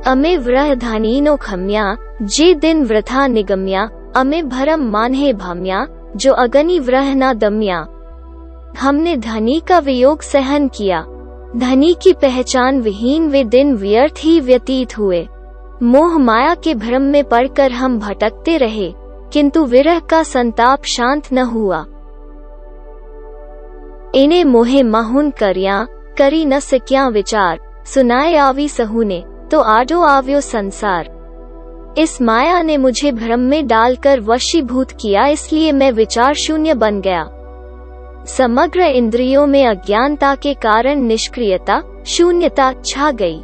अमे व्रह धानीनो खम्या, जे दिन वृथा निगम्या, अमे भरम मान्हे भाम्या, जो अगनी व्रह ना दम्या। हमने धनी का वियोग सहन किया, धनी की पहचान विहीन वे दिन व्यर्थ ही व्यतीत हुए। मोह माया के भ्रम में पड़कर हम भटकते रहे, किंतु विरह का संताप शांत न हुआ। इन्हें मोहे माहुन करिया, करी न सक्या विचार, सुनाए आवी सहूने, तो आडो आव्यो संसार। इस माया ने मुझे भ्रम में डालकर वशीभूत किया, इसलिए मैं विचार शून्य बन गया। समग्र इंद्रियों में अज्ञानता के कारण निष्क्रियता, शून्यता छा गई।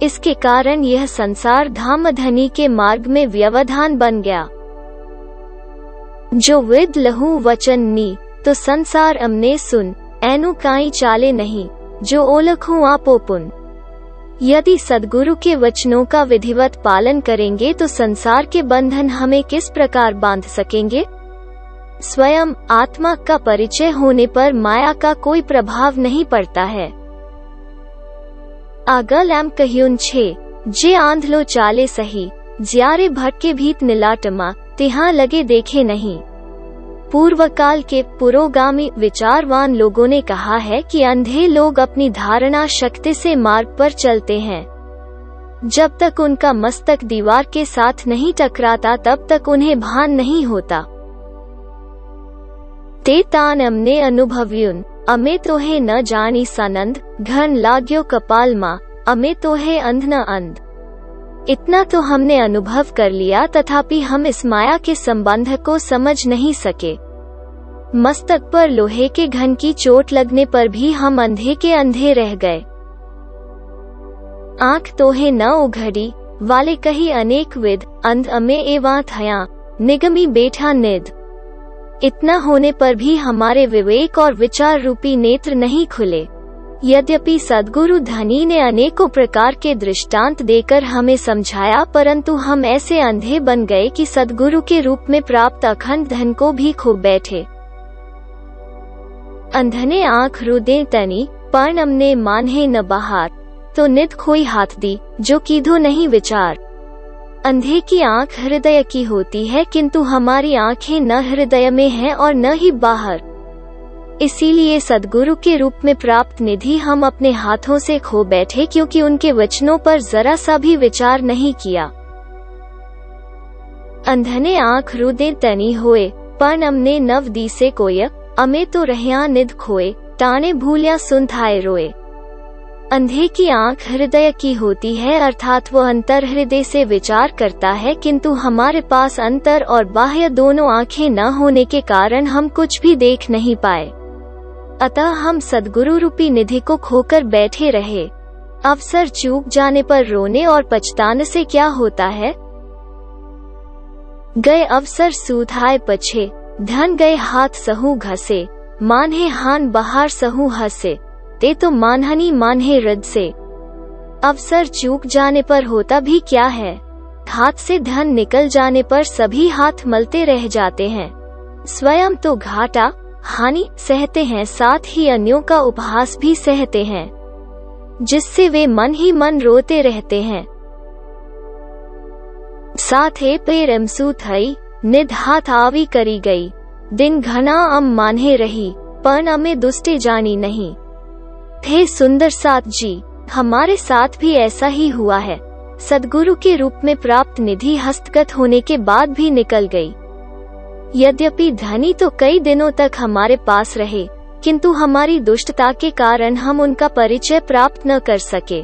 इसके कारण यह संसार धाम धनी के मार्ग में व्यवधान बन गया। जो विद लहू वचन नी, तो संसार अमने सुन, ऐनु काई चाले नहीं, जो ओलखू आपो पुन। यदि सद्गुरु के वचनों का विधिवत पालन करेंगे तो संसार के बंधन हमें किस प्रकार बांध सकेंगे। स्वयं आत्मा का परिचय होने पर माया का कोई प्रभाव नहीं पड़ता है। आगल एम कह्युन छे, जे आंधलो चाले सही, ज्यारे भटके भीत निलाटमा, तिहां लगे देखे नहीं। पूर्व काल के पुरोगामी विचारवान लोगों ने कहा है कि अंधे लोग अपनी धारणा शक्ति से मार्ग पर चलते हैं। जब तक उनका मस्तक दीवार के साथ नहीं टकराता तब तक उन्हें भान नहीं होता। ते तान अमने अनुभव्युन, अमे तोहे न जानी सनंद, घन लाग्यो कपाल मा, अमे तोहे अंध न अंध। इतना तो हमने अनुभव कर लिया, तथापि हम इस माया के संबंध को समझ नहीं सके। मस्तक पर लोहे के घन की चोट लगने पर भी हम अंधे के अंधे रह गए। आंख तोहे न उघड़ी, वाले कही अनेक विद, अंध अमे एवा थया, निगमी बैठा निध। इतना होने पर भी हमारे विवेक और विचार रूपी नेत्र नहीं खुले। यद्यपि सद्गुरु धनी ने अनेकों प्रकार के दृष्टांत देकर हमें समझाया, परंतु हम ऐसे अंधे बन गए कि सद्गुरु के रूप में प्राप्त अखंड धन को भी खो बैठे। अंधने आंख रुदे तनी, पण अमने मान्हे न बाहर, तो नित खोई हाथ दी, जो कीधो नहीं विचार। अंधे की आंख हृदय की होती है, किंतु हमारी आंखें न हृदय में हैं और न ही बाहर। इसीलिए सद्गुरु के रूप में प्राप्त निधि हम अपने हाथों से खो बैठे, क्योंकि उनके वचनों पर जरा सा भी विचार नहीं किया। अंधने आंख रुदे तनी होए, पण अमने नव दी से कोय, अमे तो रहया निध खोए, टाणे भूलिया सुन थाए रोए। अंधे की आंख हृदय की होती है, अर्थात वो अंतर हृदय से विचार करता है, किंतु हमारे पास अंतर और बाह्य दोनों आंखें न होने के कारण हम कुछ भी देख नहीं पाए। अतः हम सद्गुरु रूपी निधि को खोकर बैठे रहे। अवसर चूक जाने पर रोने और पछताने से क्या होता है। गए अवसर सूधाए पछे, धन गए हाथ सहू घसे, मान्हे हान बहार सहू हसे, ते तो मानहनी मान्हे हृद से। अवसर चूक जाने पर होता भी क्या है। हाथ से धन निकल जाने पर सभी हाथ मलते रह जाते हैं। स्वयं तो घाटा हानि सहते हैं, साथ ही अन्यों का उपहास भी सहते हैं, जिससे वे मन ही मन रोते रहते हैं। साथे पेरम सूथई, निध हाथ आवी करी गई, दिन घना अम मान्हे रही, पण अमे दुष्टे जानी नहीं। थे सुंदर साथ जी, हमारे साथ भी ऐसा ही हुआ है। सद्गुरु के रूप में प्राप्त निधि हस्तगत होने के बाद भी निकल गई। यद्यपि धनी तो कई दिनों तक हमारे पास रहे, किंतु हमारी दुष्टता के कारण हम उनका परिचय प्राप्त न कर सके।